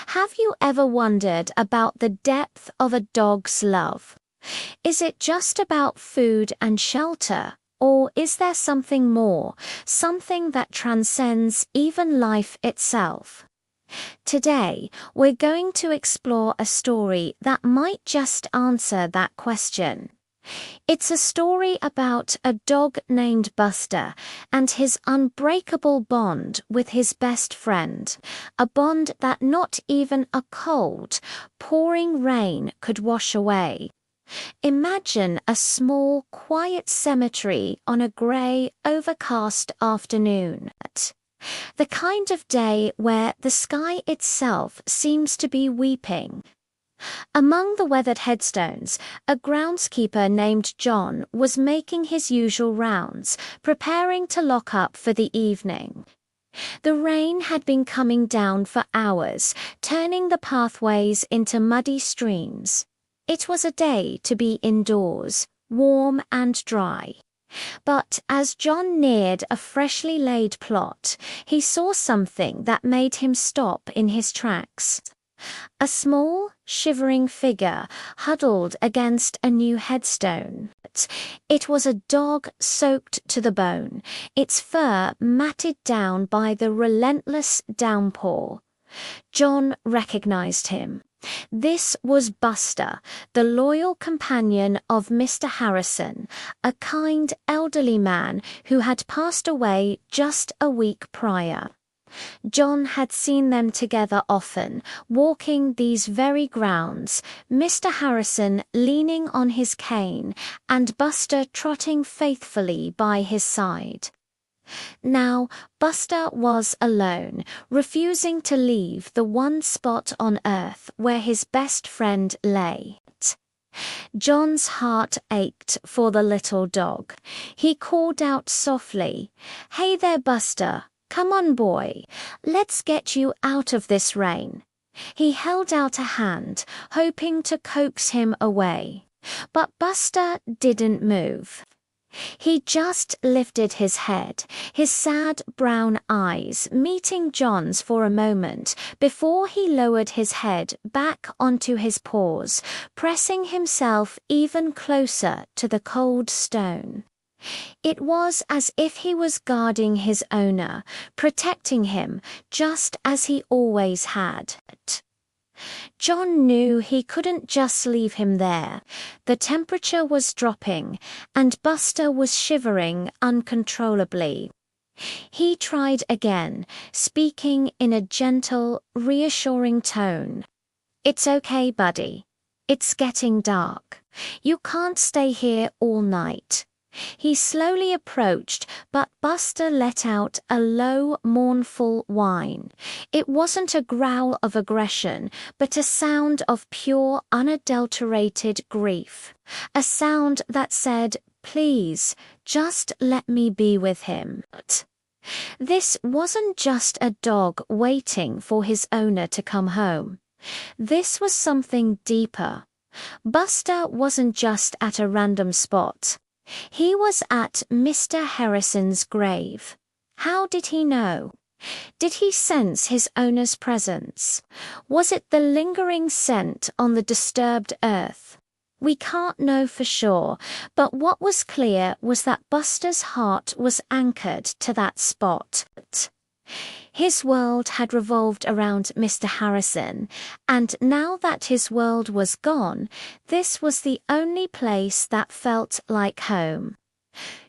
Have you ever wondered about the depth of a dog's love? Is it just about food and shelter, or is there something more, something that transcends even life itself? Today, we're going to explore a story that might just answer that question. It's a story about a dog named Buster and his unbreakable bond with his best friend, a bond that not even a cold, pouring rain could wash away. Imagine a small, quiet cemetery on a grey, overcast afternoon. The kind of day where the sky itself seems to be weeping. Among the weathered headstones, a groundskeeper named John was making his usual rounds, preparing to lock up for the evening. The rain had been coming down for hours, turning the pathways into muddy streams. It was a day to be indoors, warm and dry. But as John neared a freshly laid plot, he saw something that made him stop in his tracks. A small, shivering figure huddled against a new headstone. It was a dog soaked to the bone, its fur matted down by the relentless downpour. John recognized him. This was Buster, the loyal companion of Mr. Harrison, a kind elderly man who had passed away just a week prior. John had seen them together often, walking these very grounds, Mr. Harrison leaning on his cane and Buster trotting faithfully by his side. Now, Buster was alone, refusing to leave the one spot on earth where his best friend lay. John's heart ached for the little dog. He called out softly, "Hey there, Buster. Come on, boy. Let's get you out of this rain." He held out a hand, hoping to coax him away. But Buster didn't move. He just lifted his head, his sad brown eyes meeting John's for a moment before he lowered his head back onto his paws, pressing himself even closer to the cold stone. It was as if he was guarding his owner, protecting him just as he always had. John knew he couldn't just leave him there. The temperature was dropping, and Buster was shivering uncontrollably. He tried again, speaking in a gentle, reassuring tone. "It's okay, buddy. It's getting dark. You can't stay here all night." He slowly approached, but Buster let out a low, mournful whine. It wasn't a growl of aggression, but a sound of pure, unadulterated grief. A sound that said, "Please, just let me be with him." This wasn't just a dog waiting for his owner to come home. This was something deeper. Buster wasn't just at a random spot. He was at Mr. Harrison's grave. How did he know? Did he sense his owner's presence? Was it the lingering scent on the disturbed earth? We can't know for sure, but what was clear was that Buster's heart was anchored to that spot. His world had revolved around Mr. Harrison, and now that his world was gone, this was the only place that felt like home.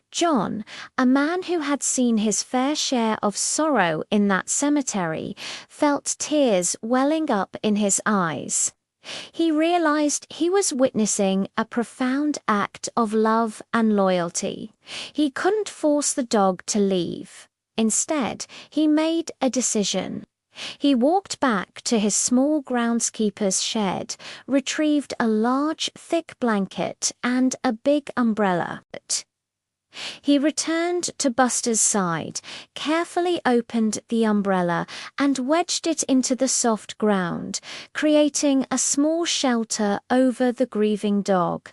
John, a man who had seen his fair share of sorrow in that cemetery, felt tears welling up in his eyes. He realized he was witnessing a profound act of love and loyalty. He couldn't force the dog to leave. Instead, he made a decision. He walked back to his small groundskeeper's shed, retrieved a large, thick blanket and a big umbrella. He returned to Buster's side, carefully opened the umbrella and wedged it into the soft ground, creating a small shelter over the grieving dog.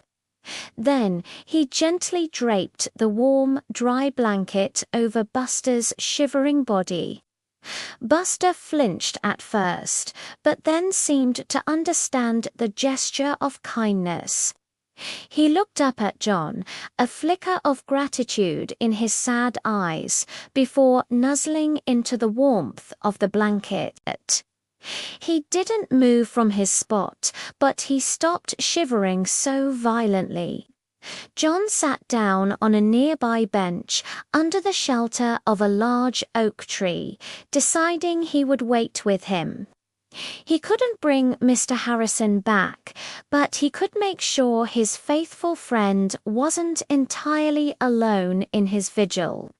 Then he gently draped the warm, dry blanket over Buster's shivering body. Buster flinched at first, but then seemed to understand the gesture of kindness. He looked up at John, a flicker of gratitude in his sad eyes, before nuzzling into the warmth of the blanket. He didn't move from his spot, but he stopped shivering so violently. John sat down on a nearby bench under the shelter of a large oak tree, deciding he would wait with him. He couldn't bring Mr. Harrison back, but he could make sure his faithful friend wasn't entirely alone in his vigil.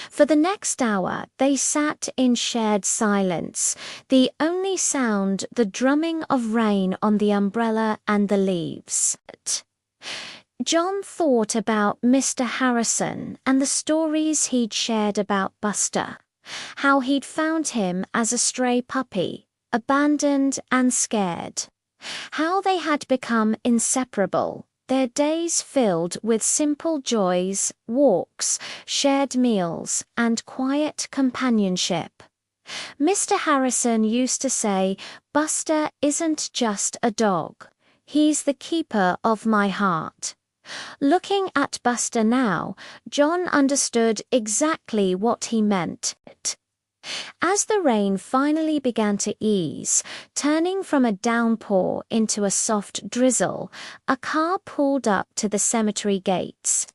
For the next hour, they sat in shared silence, the only sound the drumming of rain on the umbrella and the leaves. John thought about Mr. Harrison and the stories he'd shared about Buster, how he'd found him as a stray puppy, abandoned and scared, how they had become inseparable, their days filled with simple joys, walks, shared meals, and quiet companionship. Mr. Harrison used to say, "Buster isn't just a dog. He's the keeper of my heart." Looking at Buster now, John understood exactly what he meant. As the rain finally began to ease, turning from a downpour into a soft drizzle, a car pulled up to the cemetery gates.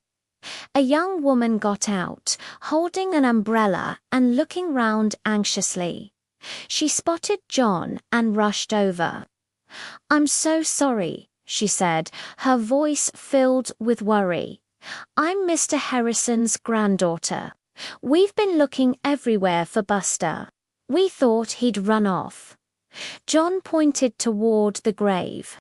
A young woman got out, holding an umbrella and looking round anxiously. She spotted John and rushed over. "I'm so sorry," she said, her voice filled with worry. "I'm Mr. Harrison's granddaughter. We've been looking everywhere for Buster. We thought he'd run off." John pointed toward the grave.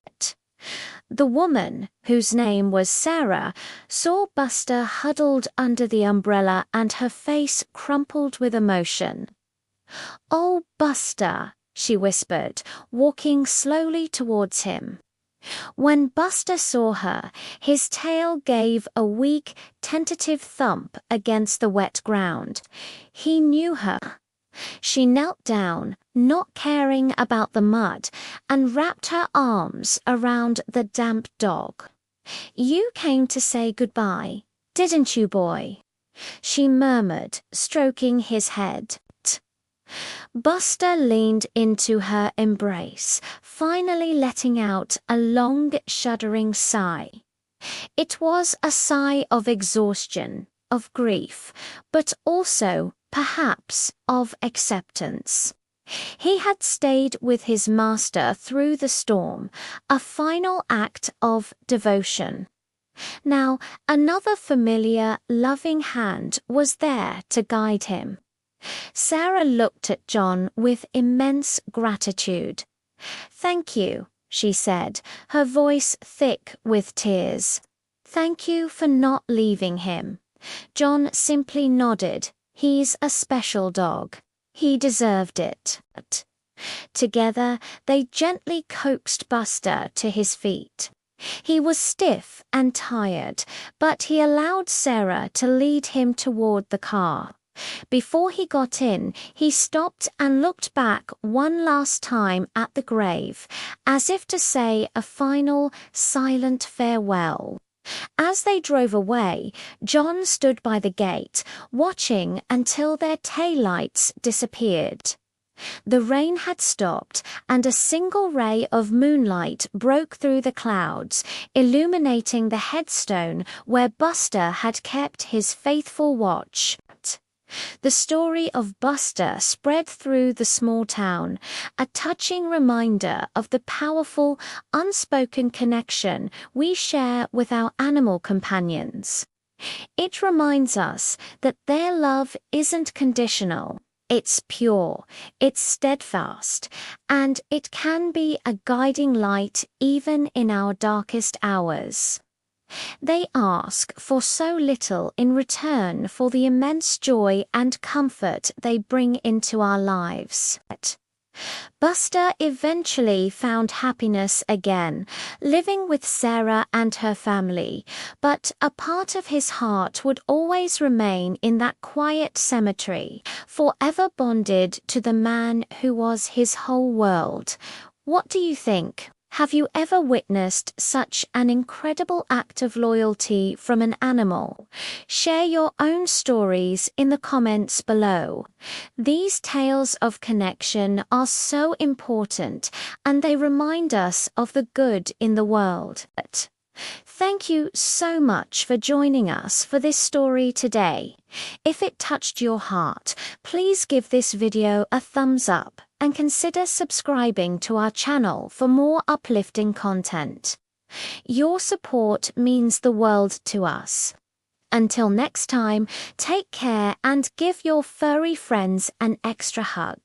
The woman, whose name was Sarah, saw Buster huddled under the umbrella and her face crumpled with emotion. "Oh, Buster," she whispered, walking slowly towards him. When Buster saw her, his tail gave a weak, tentative thump against the wet ground. He knew her. She knelt down, not caring about the mud, and wrapped her arms around the damp dog. "You came to say goodbye, didn't you, boy?" she murmured, stroking his head. Buster leaned into her embrace, finally letting out a long, shuddering sigh. It was a sigh of exhaustion, of grief, but also, perhaps, of acceptance. He had stayed with his master through the storm, a final act of devotion. Now, another familiar, loving hand was there to guide him. Sarah looked at John with immense gratitude. "Thank you," she said, her voice thick with tears. "Thank you for not leaving him." John simply nodded. "He's a special dog. He deserved it." Together, they gently coaxed Buster to his feet. He was stiff and tired, but he allowed Sarah to lead him toward the car. Before he got in, he stopped and looked back one last time at the grave, as if to say a final, silent farewell. As they drove away, John stood by the gate, watching until their taillights disappeared. The rain had stopped, and a single ray of moonlight broke through the clouds, illuminating the headstone where Buster had kept his faithful watch. The story of Buster spread through the small town, a touching reminder of the powerful, unspoken connection we share with our animal companions. It reminds us that their love isn't conditional. It's pure, it's steadfast, and it can be a guiding light even in our darkest hours. They ask for so little in return for the immense joy and comfort they bring into our lives. Buster eventually found happiness again, living with Sarah and her family, but a part of his heart would always remain in that quiet cemetery, forever bonded to the man who was his whole world. What do you think? Have you ever witnessed such an incredible act of loyalty from an animal? Share your own stories in the comments below. These tales of connection are so important, and they remind us of the good in the world. Thank you so much for joining us for this story today. If it touched your heart, please give this video a thumbs up and consider subscribing to our channel for more uplifting content. Your support means the world to us. Until next time, take care and give your furry friends an extra hug.